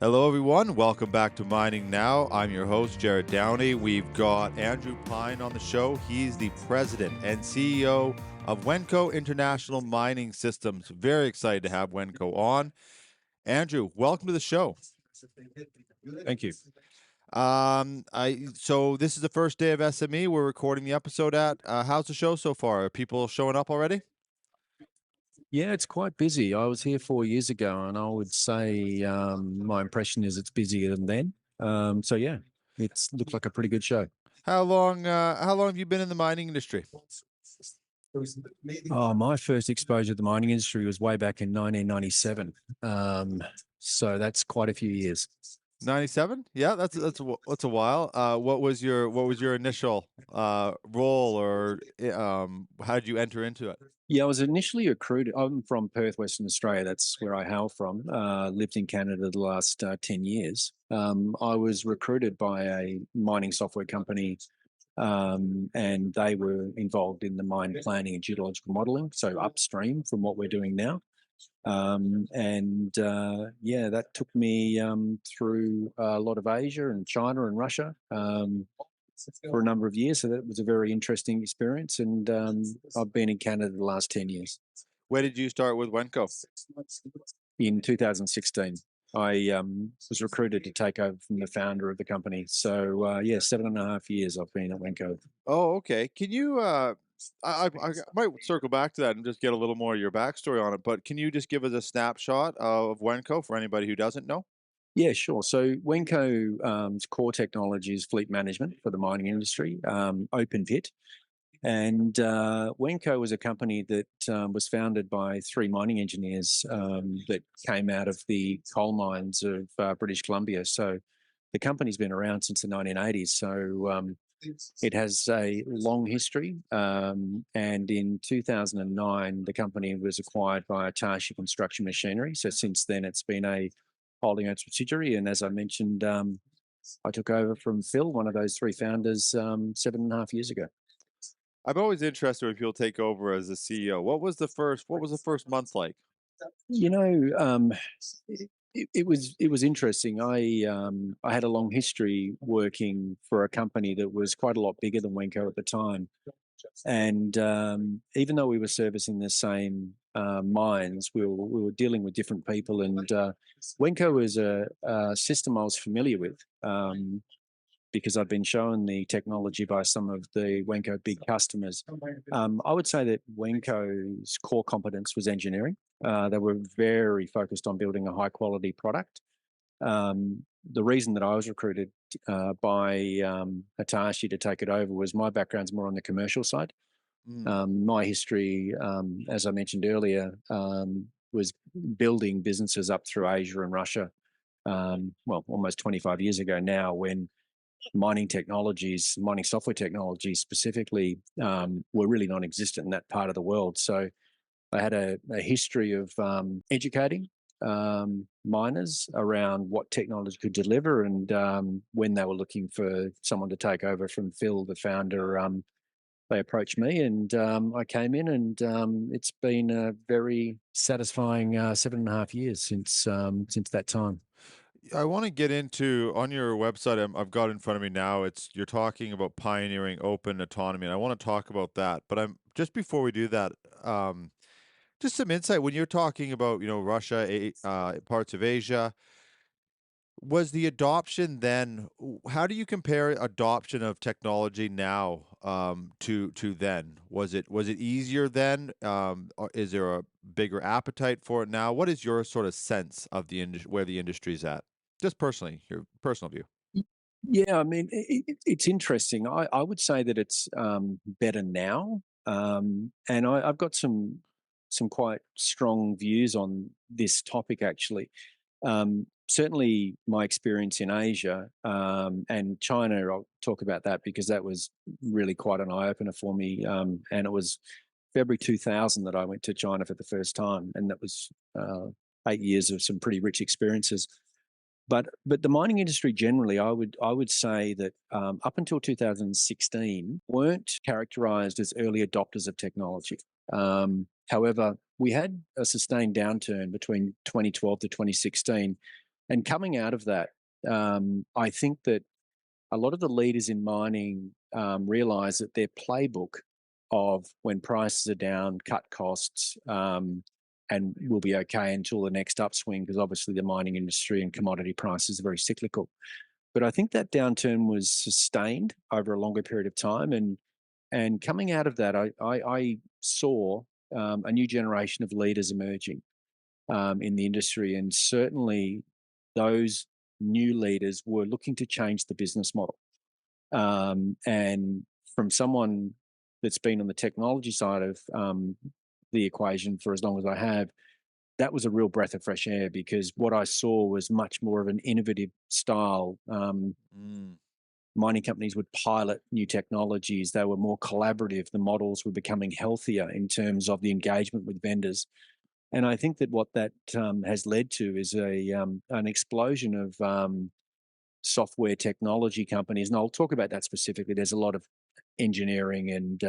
Hello, everyone. Welcome back to Mining Now. I'm your host, Jerrod Downey. We've got Andrew Pyne on the show. He's the president and CEO of Wenco International Mining Systems. Very excited to have Wenco on. Andrew, welcome to the show. Thank you. So this is the first day of SME. We're recording the episode at. How's the show so far? Are people showing up already? Yeah, it's quite busy. I was here 4 years ago, and I would say my impression is it's busier than then. So yeah, it's looked like a pretty good show. How long have you been in the mining industry? Oh, my first exposure to the mining industry was way back in 1997. So that's quite a few years. 97? Yeah, that's a while. What was your initial role, or how did you enter into it? Yeah, I was initially recruited. I'm from Perth, Western Australia. That's where I hail from. Lived in Canada the last 10 years. I was recruited by a mining software company, and they were involved in the mine planning and geological modelling, so upstream from what we're doing now. Yeah, that took me through a lot of Asia and China and Russia for a number of years. So that was a very interesting experience. And I've been in Canada the last 10 years. Where did you start with Wenco? In 2016, I was recruited to take over from the founder of the company. So yeah, 7.5 years I've been at Wenco. Oh, okay. Can you I might circle back to that and just get a little more of your backstory on it, but can you just give us a snapshot of Wenco for anybody who doesn't know? Yeah, sure. So Wenco's core technology is fleet management for the mining industry, open pit. And Wenco was a company that was founded by three mining engineers that came out of the coal mines of British Columbia. So the company's been around since the 1980s. So it has a long history. And in 2009, the company was acquired by Autonomy Construction Machinery. So since then, it's been a holding owned subsidiary. And as I mentioned, I took over from Phil, one of those three founders, 7.5 years ago. I'm always interested when people take over as a CEO. What was the first month like? You know, it was interesting. I had a long history working for a company that was quite a lot bigger than Wenco at the time, and even though we were servicing the same mines, we were dealing with different people. And Wenco was a system I was familiar with. Because I've been shown the technology by some of the Wenco big customers. I would say that Wenco's core competence was engineering. They were very focused on building a high quality product. The reason that I was recruited by Hitachi to take it over was my background's more on the commercial side. My history, as I mentioned earlier, was building businesses up through Asia and Russia. Well, almost 25 years ago now, when mining technologies, mining software technologies specifically, were really non-existent in that part of the world. So I had a history of educating miners around what technology could deliver, and when they were looking for someone to take over from Phil, the founder, they approached me, and I came in, and it's been a very satisfying 7.5 years since that time. I want to get into on your website. I've got in front of me now. You're talking about pioneering open autonomy, and I want to talk about that. But I'm just before we do that, just some insight when you're talking about Russia, parts of Asia. Was the adoption then? How do you compare adoption of technology now to then? Was it easier then? Or is there a bigger appetite for it now? What is your sort of sense of where the industry's at? Just personally, your personal view. Yeah, I mean, it's interesting. I would say that it's better now, and I've got some quite strong views on this topic actually. Certainly, my experience in Asia and China, I'll talk about that because that was really quite an eye opener for me. And it was February 2000 that I went to China for the first time, and that was 8 years of some pretty rich experiences. But the mining industry generally, I would say that up until 2016 weren't characterized as early adopters of technology. However, we had a sustained downturn between 2012 to 2016 And coming out of that, I think that a lot of the leaders in mining realize that their playbook of when prices are down, cut costs, and we'll be okay until the next upswing, because obviously the mining industry and commodity prices are very cyclical. But I think that downturn was sustained over a longer period of time, and coming out of that, I saw a new generation of leaders emerging in the industry, and certainly those new leaders were looking to change the business model. And from someone that's been on the technology side of the equation for as long as I have, that was a real breath of fresh air, because what I saw was much more of an innovative style. Mm. Mining companies would pilot new technologies. They were more collaborative. The models were becoming healthier in terms of the engagement with vendors. And I think that what that has led to is an explosion of software technology companies. And I'll talk about that specifically. There's a lot of engineering and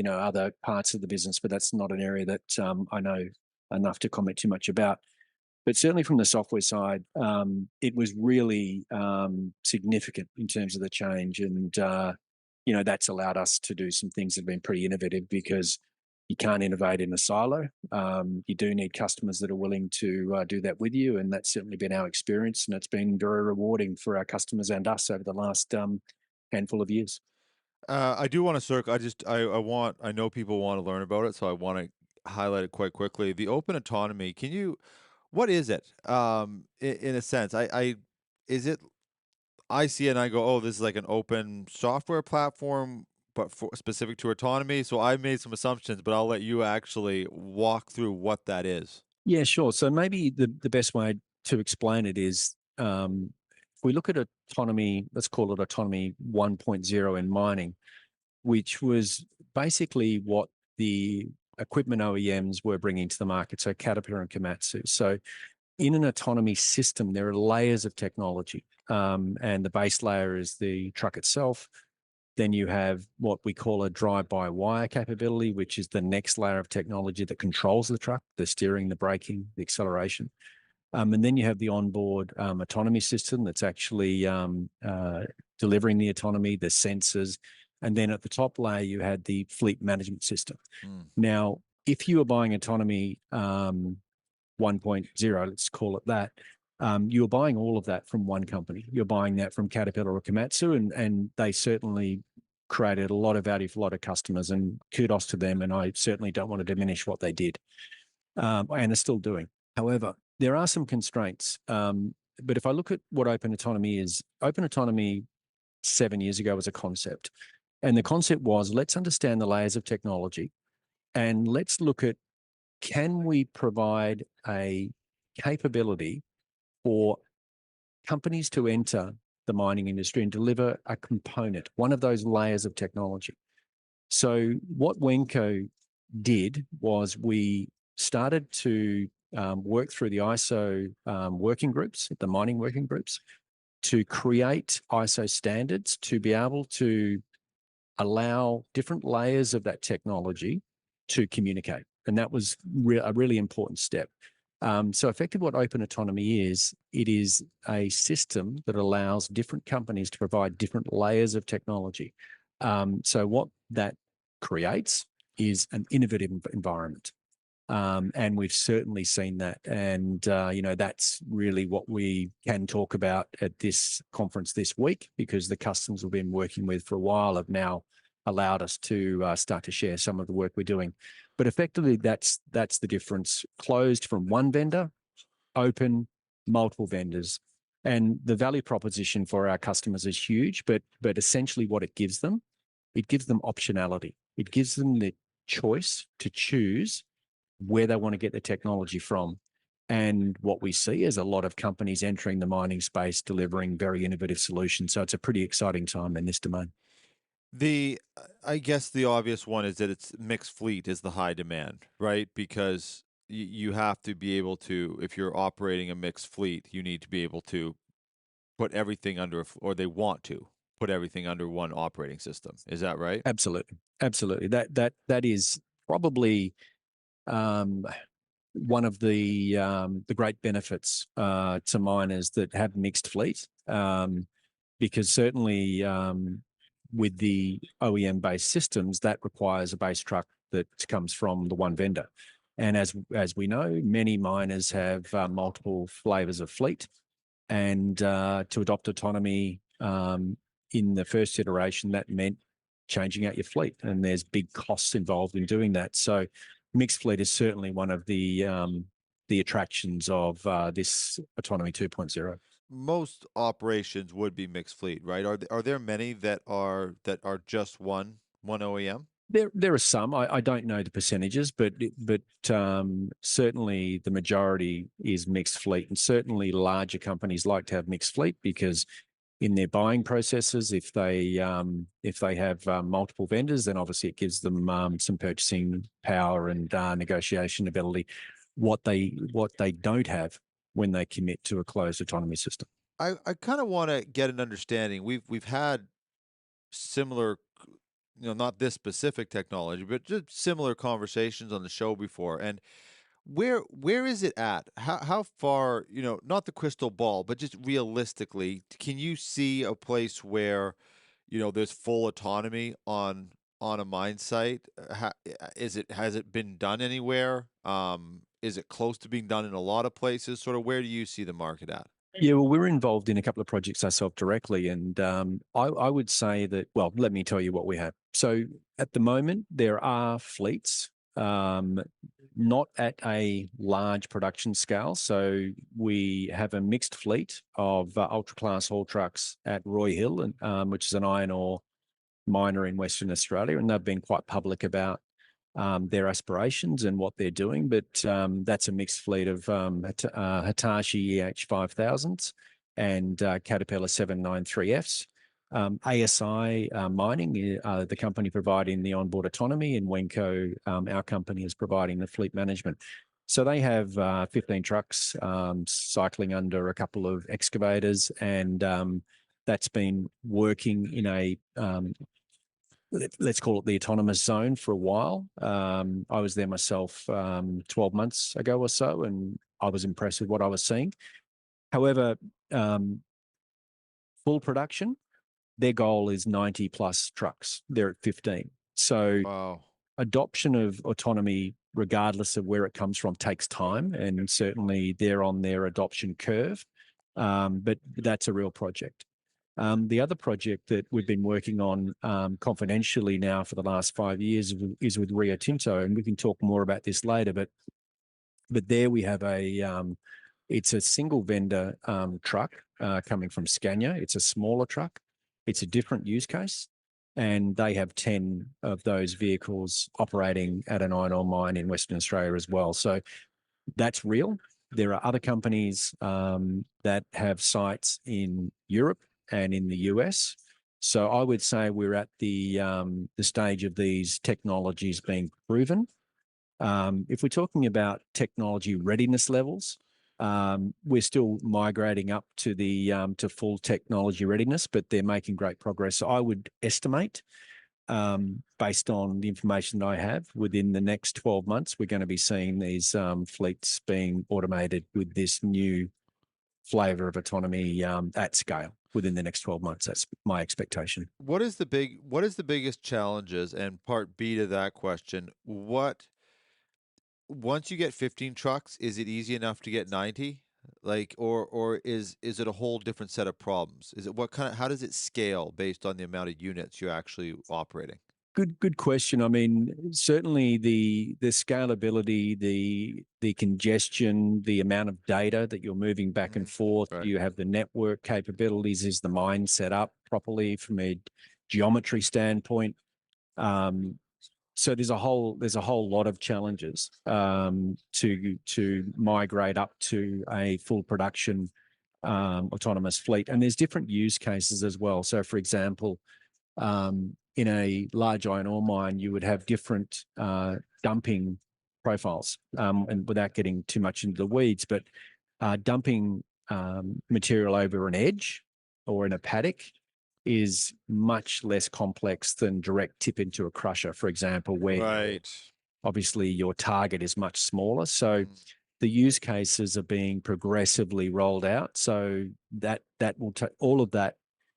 other parts of the business, but that's not an area that I know enough to comment too much about. But certainly from the software side, it was really significant in terms of the change, and that's allowed us to do some things that have been pretty innovative, because you can't innovate in a silo. You do need customers that are willing to do that with you, and that's certainly been our experience, and it's been very rewarding for our customers and us over the last handful of years. I do want to circle. I know people want to learn about it, so I want to highlight it quite quickly. The open autonomy. What is it? In a sense, is it, I see it and I go, oh, this is like an open software platform, but for specific to autonomy. So I made some assumptions, but I'll let you actually walk through what that is. Yeah, sure. So maybe the best way to explain it is, if we look at autonomy, let's call it autonomy 1.0 in mining, which was basically what the equipment OEMs were bringing to the market. So Caterpillar and Komatsu. So in an autonomy system, there are layers of technology, and the base layer is the truck itself. Then you have what we call a drive-by-wire capability, which is the next layer of technology that controls the truck, the steering, the braking, the acceleration. And then you have the onboard autonomy system that's actually delivering the autonomy, the sensors. And then at the top layer, you had the fleet management system. Mm. Now, if you are buying autonomy 1.0, let's call it that, you're buying all of that from one company. You're buying that from Caterpillar or Komatsu, and they certainly created a lot of value for a lot of customers, and kudos to them. And I certainly don't want to diminish what they did, and are still doing. However, there are some constraints. But if I look at what open autonomy is, open autonomy 7 years ago was a concept. And the concept was, let's understand the layers of technology, and let's look at, can we provide a capability for companies to enter the mining industry and deliver a component, one of those layers of technology. So what Wenco did was, we started to work through the ISO working groups, the mining working groups, to create ISO standards to be able to allow different layers of that technology to communicate. And that was a really important step. So effectively what open autonomy is, it is a system that allows different companies to provide different layers of technology. So what that creates is an innovative environment. And we've certainly seen that. And, that's really what we can talk about at this conference this week, because the customers we've been working with for a while have now allowed us to start to share some of the work we're doing. But effectively, that's the difference. Closed from one vendor, open, multiple vendors. And the value proposition for our customers is huge, but essentially what it gives them optionality. It gives them the choice to choose where they want to get the technology from. And what we see is a lot of companies entering the mining space, delivering very innovative solutions. So it's a pretty exciting time in this domain. I guess the obvious one is that it's mixed fleet is the high demand, right? Because you have to be able to, if you're operating a mixed fleet, you need to be able to put everything under, or they want to put everything under one operating system. Is that right? Absolutely, absolutely. That is probably, um, one of the great benefits to miners that have mixed fleet, because certainly with the OEM-based systems, that requires a base truck that comes from the one vendor. And as we know, many miners have multiple flavors of fleet, and to adopt autonomy in the first iteration, that meant changing out your fleet, and there's big costs involved in doing that. So mixed fleet is certainly one of the attractions of this Autonomy 2.0. Most operations would be mixed fleet, right? Are there many that are just one OEM? There are some. I don't know the percentages, but certainly the majority is mixed fleet, and certainly larger companies like to have mixed fleet because in their buying processes, if they have multiple vendors, then obviously it gives them some purchasing power and negotiation ability. What they don't have when they commit to a closed autonomy system. I kind of want to get an understanding. We've had similar, not this specific technology, but just similar conversations on the show before. And where is it at? How far, not the crystal ball, but just realistically, can you see a place where, there's full autonomy on a mine site? Has it been done anywhere? Is it close to being done in a lot of places? Sort of where do you see the market at? Yeah, well, we're involved in a couple of projects ourselves directly, and I would say that. Well, let me tell you what we have. So at the moment, there are fleets, not at a large production scale. So we have a mixed fleet of ultra class haul trucks at Roy Hill, and which is an iron ore miner in Western Australia, and they've been quite public about their aspirations and what they're doing. But that's a mixed fleet of Hitachi EH5000s and Caterpillar 793Fs. ASI Mining, the company providing the onboard autonomy, and Wenco, our company, is providing the fleet management. So they have 15 trucks cycling under a couple of excavators, and that's been working in a let's call it the autonomous zone for a while. I was there myself 12 months ago or so, and I was impressed with what I was seeing. However, full production, their goal is 90 plus trucks. They're at 15. So Wow. adoption of autonomy, regardless of where it comes from, takes time, and certainly they're on their adoption curve. But that's a real project. The other project that we've been working on confidentially now for the last 5 years is with Rio Tinto, and we can talk more about this later. But there we have it's a single vendor truck coming from Scania. It's a smaller truck. It's a different use case, and they have 10 of those vehicles operating at an iron ore mine in Western Australia as well. So that's real. There are other companies that have sites in Europe and in the US. So I would say we're at the stage of these technologies being proven. If we're talking about technology readiness levels, we're still migrating up to the to full technology readiness, but they're making great progress. So I would estimate, based on the information that I have, within the next 12 months, we're going to be seeing these fleets being automated with this new flavor of autonomy at scale within the next 12 months. That's my expectation. What is the biggest challenges? And part B to that question, once you get 15 trucks, is it easy enough to get 90? Like, or is it a whole different set of problems? Is it how does it scale based on the amount of units you're actually operating? Good question. I mean, certainly the scalability, the congestion, the amount of data that you're moving back and forth. Right. Do you have the network capabilities? Is the mine set up properly from a geometry standpoint? So there's a whole lot of challenges to migrate up to a full production autonomous fleet, and there's different use cases as well. So, for example, in a large iron ore mine, you would have different dumping profiles, and without getting too much into the weeds, but dumping material over an edge or in a paddock is much less complex than direct tip into a crusher, for example, where Right. obviously your target is much smaller. So Mm. the use cases are being progressively rolled out. So that will take all of that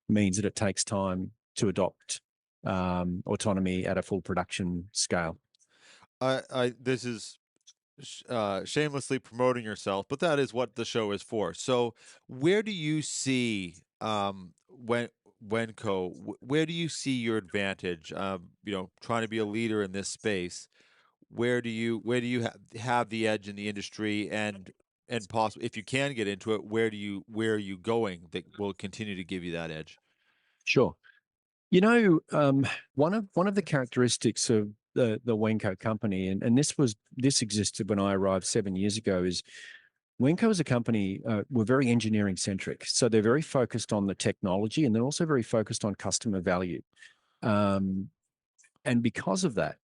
means that it takes time to adopt autonomy at a full production scale. This is shamelessly promoting yourself, but that is what the show is for. So, where do you see Wenco? Where do you see your advantage? Trying to be a leader in this space. Where do you have the edge in the industry, and possibly if you can get into it, where are you going that will continue to give you that edge? Sure. One of the characteristics of the Wenco company, and this existed when I arrived 7 years ago, is Wenco as a company were very engineering centric. So they're very focused on the technology, and they're also very focused on customer value. Um, and because of that,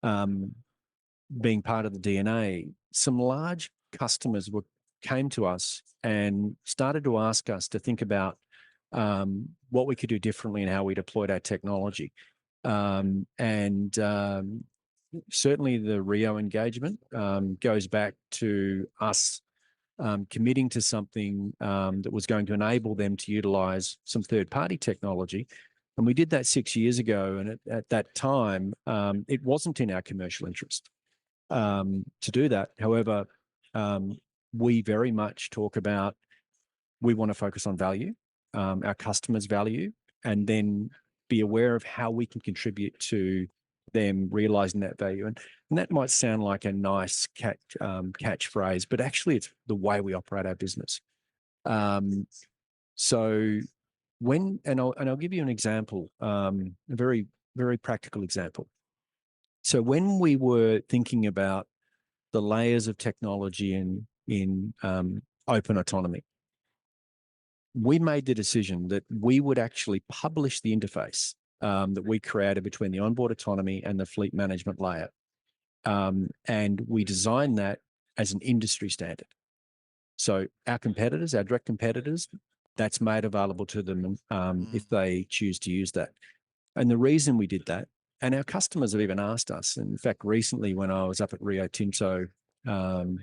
um, being part of the DNA, some large customers came to us and started to ask us to think about what we could do differently and how we deployed our technology. And certainly the Rio engagement goes back to us committing to something that was going to enable them to utilize some third-party technology. And we did that 6 years ago. And at that time, it wasn't in our commercial interest to do that. However, we very much talk about we want to focus on value, our customers' value, and then be aware of how we can contribute to them realizing that value. And that might sound like a nice catchphrase, but actually it's the way we operate our business. Um, so I'll give you an example, a very, very practical example. So when we were thinking about the layers of technology in open autonomy, we made the decision that we would actually publish the interface that we created between the onboard autonomy and the fleet management layer. And we designed that as an industry standard. So our competitors, our direct competitors, that's made available to them Mm. if they choose to use that. And the reason we did that, and our customers have even asked us, and in fact, recently when I was up at Rio Tinto, um,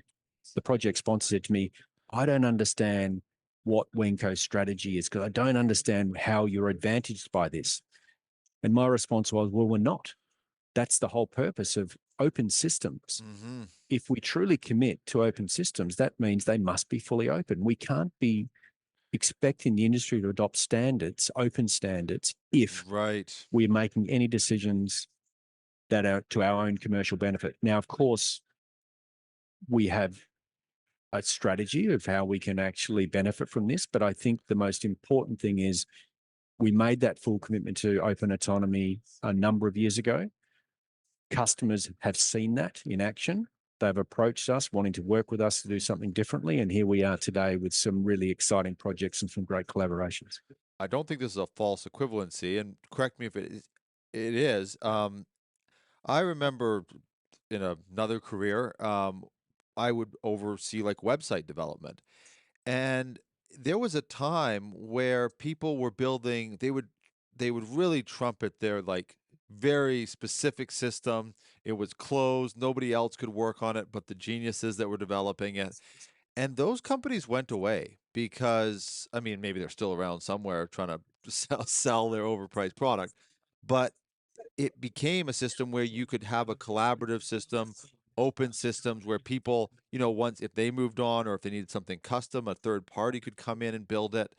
the project sponsor said to me, I don't understand what Wenco's strategy is because I don't understand how you're advantaged by this. And my response was, well, we're not. That's the whole purpose of open systems. Hmm. If we truly commit to open systems, that means they must be fully open. We can't be expecting the industry to adopt standards, open standards, if Right. we're making any decisions that are to our own commercial benefit. Now, of course, we have a strategy of how we can actually benefit from this, but I think the most important thing is we made that full commitment to open autonomy a number of years ago. Customers have seen that in action. They've approached us wanting to work with us to do something differently. And here we are today with some really exciting projects and some great collaborations. I don't think this is a false equivalency, and correct me if it is. It is. I remember in another career, I would oversee like website development. And there was a time where people were building, they would really trumpet their like very specific system. It was closed, nobody else could work on it but the geniuses that were developing it. And those companies went away because, I mean, maybe they're still around somewhere trying to sell their overpriced product, but it became a system where you could have a collaborative system, open systems where people, once if they moved on or if they needed something custom, a third party could come in and build it.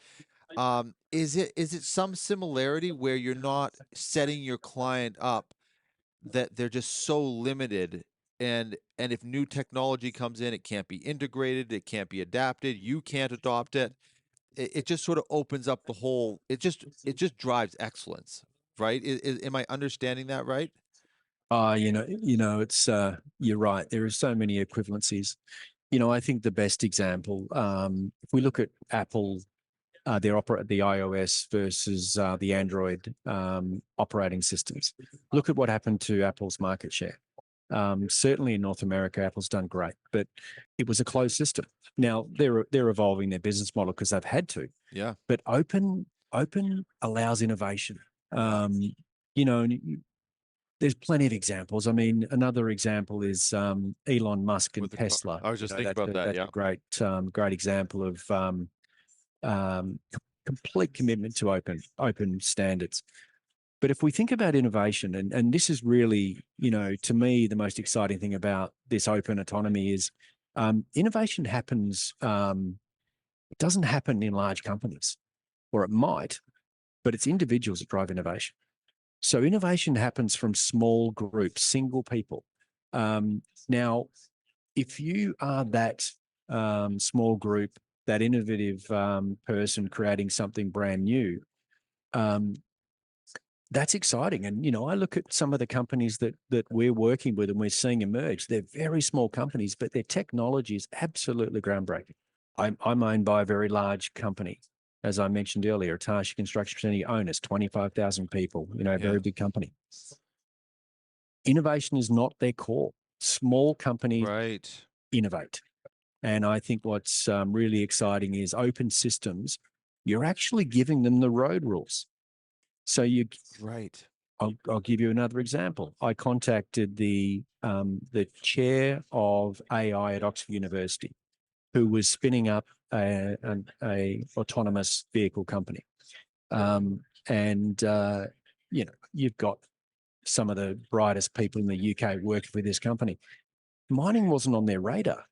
Is it some similarity where you're not setting your client up that they're just so limited, and if new technology comes in, it can't be integrated, it can't be adapted, you can't adopt it. It just sort of opens up the whole, it just drives excellence, right? Am I understanding that right? It's you're right. There are so many equivalencies. I think the best example, if we look at Apple, the iOS versus the Android operating systems. Look at what happened to Apple's market share. Certainly in North America, Apple's done great, but it was a closed system. Now they're evolving their business model because they've had to. Yeah. But open allows innovation. Yeah. Um, you know, there's plenty of examples. I mean, another example is Elon Musk and with the car. Tesla. I was just thinking about that. That's Yeah. a great example of um, complete commitment to open standards. But if we think about innovation, and this is really, to me, the most exciting thing about this open autonomy is innovation happens. It doesn't happen in large companies, or it might, but it's individuals that drive innovation. So innovation happens from small groups, single people. Now, if you are that small group, that innovative person creating something brand new, um, that's exciting. And I look at some of the companies that we're working with and we're seeing emerge. They're very small companies, but their technology is absolutely groundbreaking. I'm owned by a very large company, as I mentioned earlier. Hitachi Construction Facility owners, 25,000 people. A Yeah. very big company. Innovation is not their core. Small companies Right. innovate. And I think what's really exciting is open systems. You're actually giving them the road rules. So Right. I'll give you another example. I contacted the chair of AI at Oxford University, who was spinning up an autonomous vehicle company, and you've got some of the brightest people in the UK working for this company. Mining wasn't on their radar.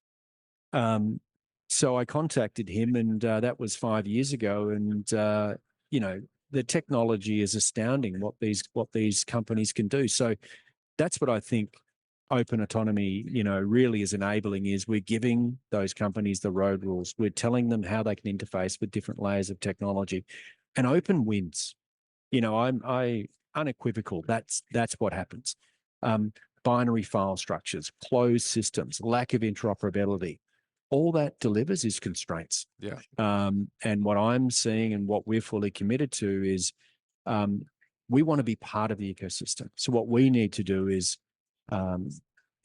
So I contacted him, and that was 5 years ago. And the technology is astounding what these companies can do. So that's what I think open autonomy, really is enabling. Is we're giving those companies the road rules. We're telling them how they can interface with different layers of technology, and open wins. I unequivocal. That's what happens. Binary file structures, closed systems, lack of interoperability. All that delivers is constraints. Yeah. And what I'm seeing and what we're fully committed to is we want to be part of the ecosystem. So what we need to do is, and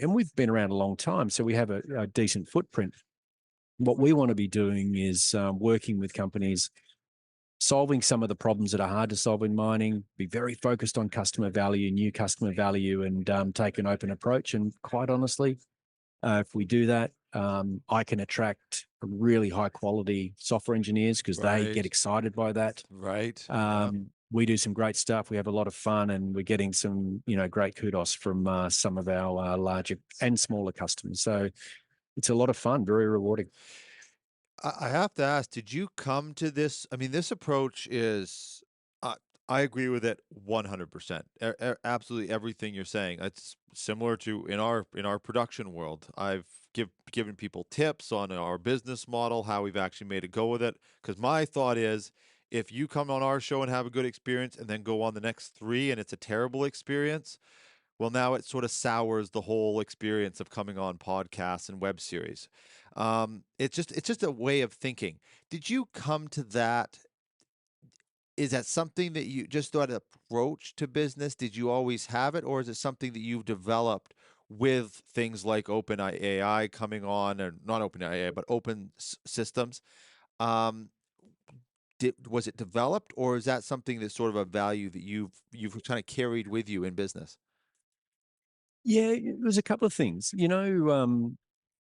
we've been around a long time, so we have a decent footprint. What we want to be doing is working with companies, solving some of the problems that are hard to solve in mining, be very focused on customer value, new customer value, and take an open approach. And quite honestly, if we do that, I can attract really high quality software engineers because they get Right. excited by that. Right. We do some great stuff. We have a lot of fun, and we're getting some, great kudos from some of our larger and smaller customers. So it's a lot of fun, very rewarding. I have to ask, did you come to this? I mean, this approach is, uh, I agree with it 100%. Absolutely everything you're saying. It's similar to in our production world. I've given people tips on our business model, how we've actually made a go with it. Because my thought is, if you come on our show and have a good experience, and then go on the next three and it's a terrible experience, well, now it sort of sours the whole experience of coming on podcasts and web series. It's just a way of thinking. Did you come to that? Is that something that you just that approach to business? Did you always have it, or is it something that you've developed with things like open AI coming on, or not open AI, but open systems? Um, was it developed, or is that something that's sort of a value that you've kind of carried with you in business? Yeah, it was a couple of things.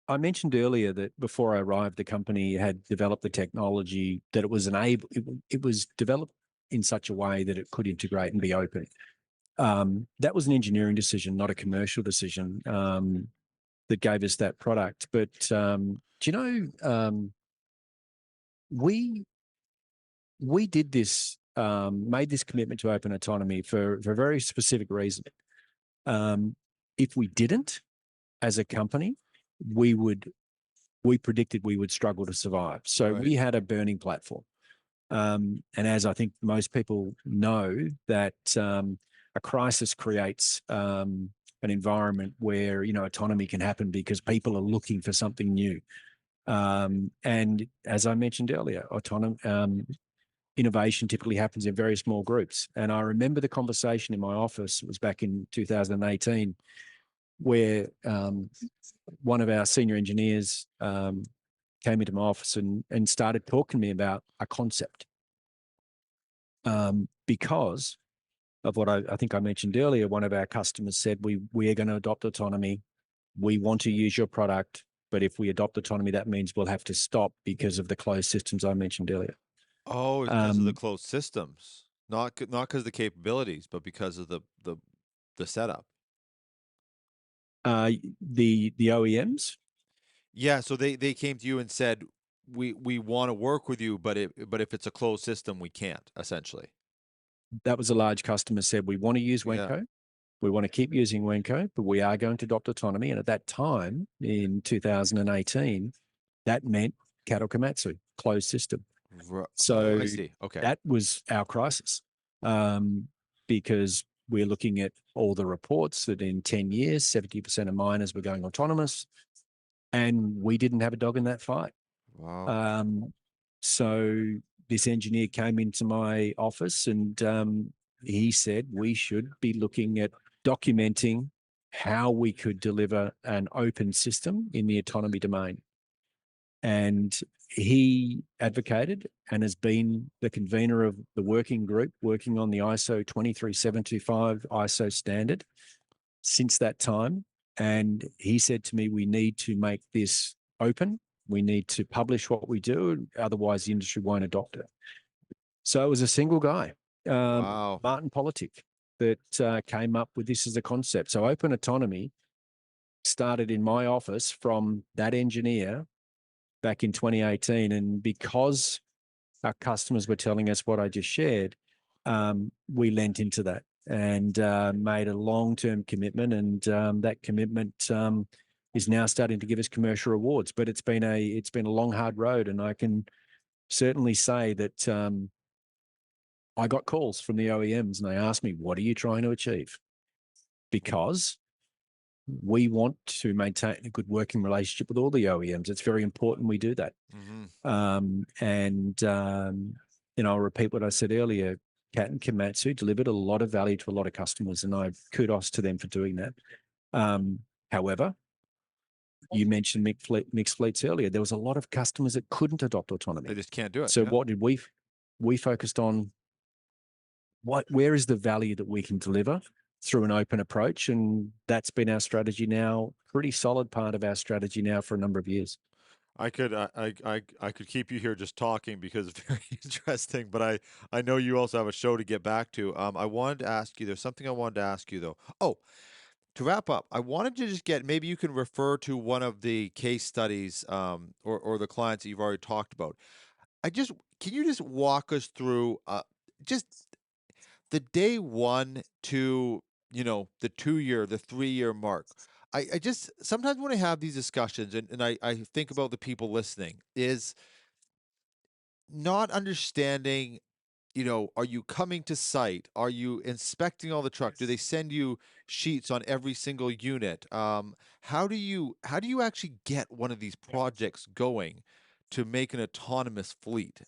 I mentioned earlier that before I arrived, the company had developed the technology that it was developed in such a way that it could integrate and be open. That was an engineering decision, not a commercial decision, that gave us that product. But do you know, we did this, made this commitment to open autonomy for a very specific reason. If we didn't, as a company, we predicted we would struggle to survive. So Right. we had a burning platform. And as I think most people know, that a crisis creates an environment where autonomy can happen because people are looking for something new. And as I mentioned earlier, innovation typically happens in very small groups. And I remember the conversation in my office, it was back in 2018, where one of our senior engineers came into my office and started talking to me about a concept. Because of what I think I mentioned earlier. One of our customers said, we are going to adopt autonomy. We want to use your product, but if we adopt autonomy, that means we'll have to stop because of the closed systems I mentioned earlier. Oh, it's because of the Um, closed systems, not because of the capabilities, but because of the setup. the OEMs, Yeah, so they came to you and said, we want to work with you, but if it's a closed system, we can't, essentially. that was a large customer said, we want to use Yeah. Wenco. We want to keep using Wenco, but we are going to adopt autonomy. And at that time, in 2018, that meant Kato Komatsu, closed system. Oh, So I see. Okay. that was our crisis, um, because we're looking at all the reports that in 10 years, 70% of miners were going autonomous, and we didn't have a dog in that fight. Wow. Um, so this engineer came into my office and he said we should be looking at documenting how we could deliver an open system in the autonomy domain. And he advocated and has been the convener of the working group working on the ISO 23725 ISO standard since that time. And he said to me, we need to make this open. We need to publish what we do, otherwise the industry won't adopt it. So it was a single guy, Wow. Martin Politic, that came up with this as a concept. So open autonomy started in my office from that engineer back in 2018. And because our customers were telling us what I just shared, we lent into that and made a long-term commitment. And that commitment is now starting to give us commercial rewards. But it's been a long, hard road, and I can certainly say that I got calls from the OEMs, and they asked me, "What are you trying to achieve?" Because we want to maintain a good working relationship with all the OEMs. It's very important we do that. Mm-hmm. And I'll repeat what I said earlier. Cat and Komatsu delivered a lot of value to a lot of customers, and I kudos to them for doing that. However, you mentioned mixed fleets earlier. There was a lot of customers that couldn't adopt They autonomy. just can't do it. So Yeah. what did we focused on? Where is the value that we can deliver through an open approach, and that's been our strategy now. Pretty solid part of our strategy now for a number of years. I could keep you here just talking because it's very interesting, but I know you also have a show to get back to. I wanted to ask you, there's something I wanted to ask you though. Oh, to wrap up, I wanted to just get, maybe you can refer to one of the case studies, or the clients that you've already talked about. I just, can you just walk us through, just the day one to, the 2 year, the 3 year mark? I just sometimes when I have these discussions, and I think about the people listening, is not understanding, are you coming to site? Are you inspecting all the truck? Do they send you sheets on every single unit? How do you actually get one of these projects going to make an autonomous fleet?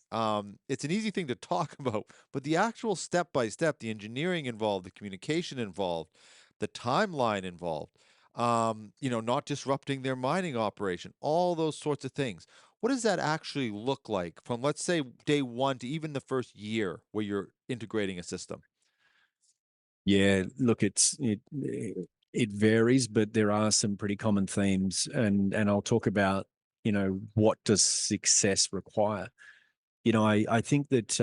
It's an easy thing to talk about, but the actual step by step, the engineering involved, the communication involved, the timeline involved, not disrupting their mining operation, all those sorts of things. What does that actually look like from, let's say, day one to even the first year where you're integrating a system? Yeah, look, it varies, but there are some pretty common themes, and I'll talk about what does success require. I think that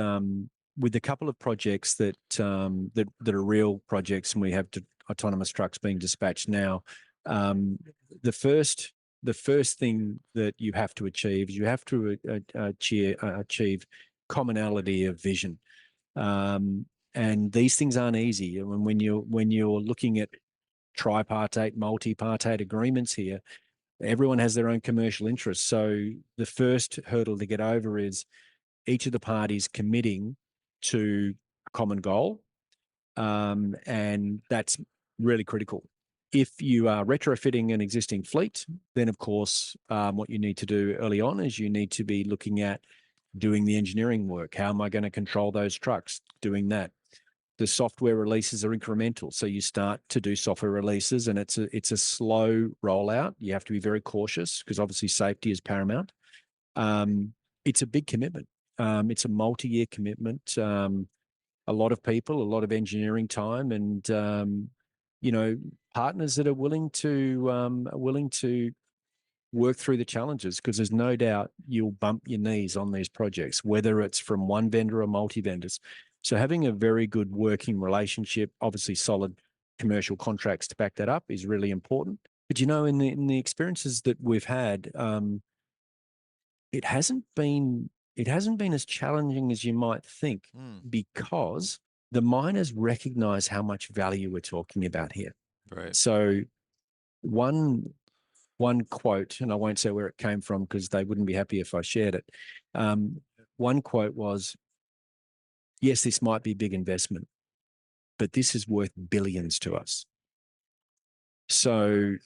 with a couple of projects that are real projects, and we have autonomous trucks being dispatched now. Um, the first thing that you have to achieve is you have to achieve commonality of vision. Um, and these things aren't easy. And when you're looking at tripartite, multi-partate agreements here, everyone has their own commercial interests. So the first hurdle to get over is each of the parties committing to a common goal, and that's really critical. If you are retrofitting an existing fleet, then of course, what you need to do early on is you need to be looking at doing the engineering work. How am I going to control those trucks? Doing that. The software releases are incremental, so you start to do software releases, and it's a slow rollout. You have to be very cautious because obviously safety is paramount. Um, it's a big commitment. It's a multi-year commitment. a lot of people, a lot of engineering time, and you know, partners that are willing to work through the challenges, because there's no doubt you'll bump your knees on these projects, whether it's from one vendor or multi-vendors. So having a very good working relationship, obviously solid commercial contracts to back that up, is really important. But in the experiences that we've had, it hasn't been as challenging as you might think, Mm, because the miners recognize how much value we're talking about here. right. So one one quote, and I won't say where it came from because they wouldn't be happy if I shared it. Um, One quote was, "Yes, this might be big investment, but this is worth billions to us." So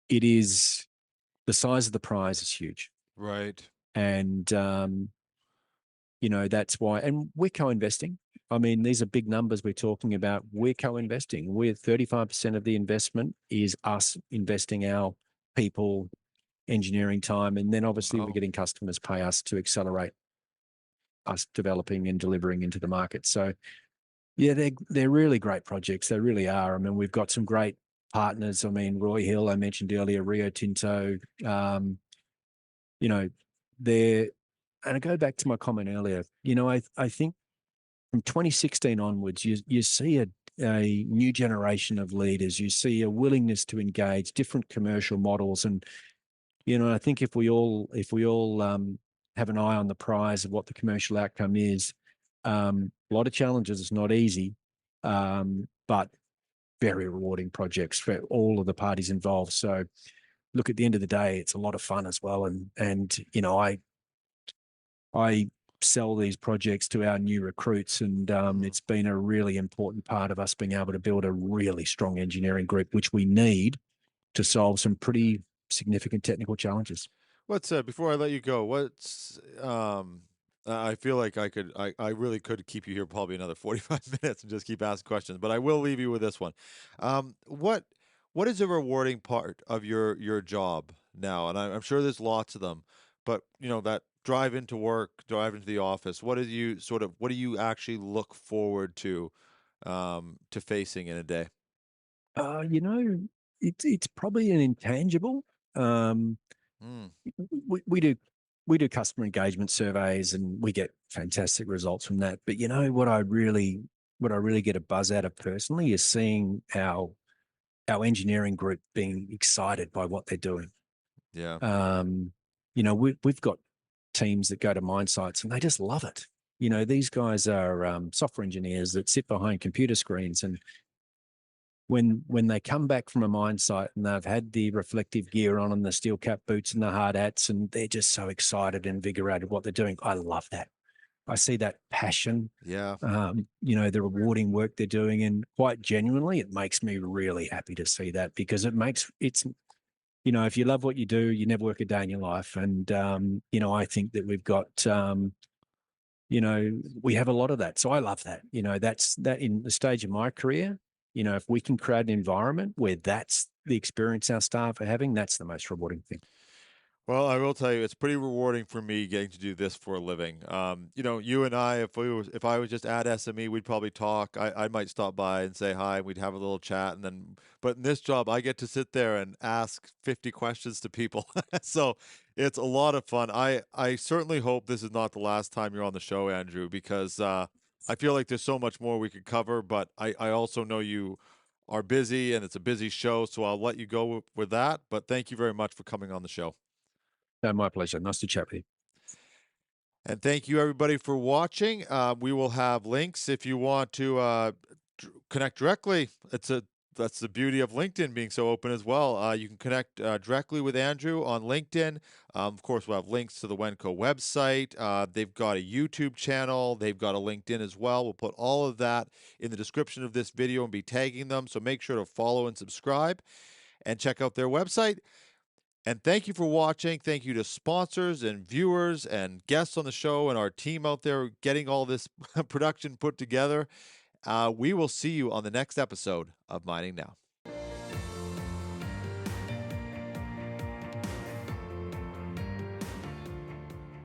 it is, the size of the prize is huge, Right. and that's why. And we're co-investing. I mean, these are big numbers we're talking about. We're co-investing. We're 35% of the investment is us investing our people, engineering time, and then obviously we're Wow. getting customers pay us to accelerate us developing and delivering into the market. So yeah, they're really great projects. They really are. I mean, we've got some great partners. I mean, Roy Hill, I mentioned earlier, Rio Tinto. You know, they're, and I go back to my comment earlier. I think from 2016 onwards, you see a new generation of leaders. You see a willingness to engage different commercial models, and I think if we all have an eye on the prize of what the commercial outcome is, a lot of challenges. It's not easy, but very rewarding projects for all of the parties involved. So, look, at the end of the day, it's a lot of fun as well. And I sell these projects to our new recruits, and Mm. it's been a really important part of us being able to build a really strong engineering group, which we need to solve some pretty significant technical challenges. What's before I let you go, what's I feel like I really could keep you here probably another 45 minutes and just keep asking questions, but I will leave you with this one. What is a rewarding part of your job now? And I'm sure there's lots of them, but that drive into work, drive into the office, what do you actually look forward to facing in a day? Uh, you know, it's probably an intangible. Um, Mm, we do customer engagement surveys, and we get fantastic results from that. But what I really get a buzz out of personally is seeing our engineering group being excited by what they're doing. yeah. We've got teams that go to mine sites and they just love it. These guys are software engineers that sit behind computer screens, and when they come back from a mine site and they've had the reflective gear on and the steel cap boots and the hard hats, and they're just so excited and invigorated what they're doing. I love that. I see that passion, Yeah. the rewarding work they're doing, and quite genuinely, it makes me really happy to see that, because if you love what you do, you never work a day in your life. And I think that we've got we have a lot of that. So I love that. That's that in the stage of my career. If we can create an environment where that's the experience our staff are having, that's the most rewarding thing. Well, I will tell you, it's pretty rewarding for me getting to do this for a living. You and I, if I was just at SME, we'd probably talk. I might stop by and say hi, and we'd have a little chat, and then. But in this job, I get to sit there and ask 50 questions to people, so it's a lot of fun. I certainly hope this is not the last time you're on the show, Andrew, because I feel like there's so much more we could cover. But I also know you are busy, and it's a busy show, so I'll let you go with that. But thank you very much for coming on the show. No, my pleasure. Nice to chat with you. And thank you everybody for watching. We will have links if you want to connect directly. That's the beauty of LinkedIn being so open as well. You can connect directly with Andrew on LinkedIn. Of course, we'll have links to the Wenco website. They've got a YouTube channel. They've got a LinkedIn as well. We'll put all of that in the description of this video and be tagging them. So make sure to follow and subscribe and check out their website. And thank you for watching. Thank you to sponsors and viewers and guests on the show and our team out there getting all this production put together. We will see you on the next episode of Mining Now.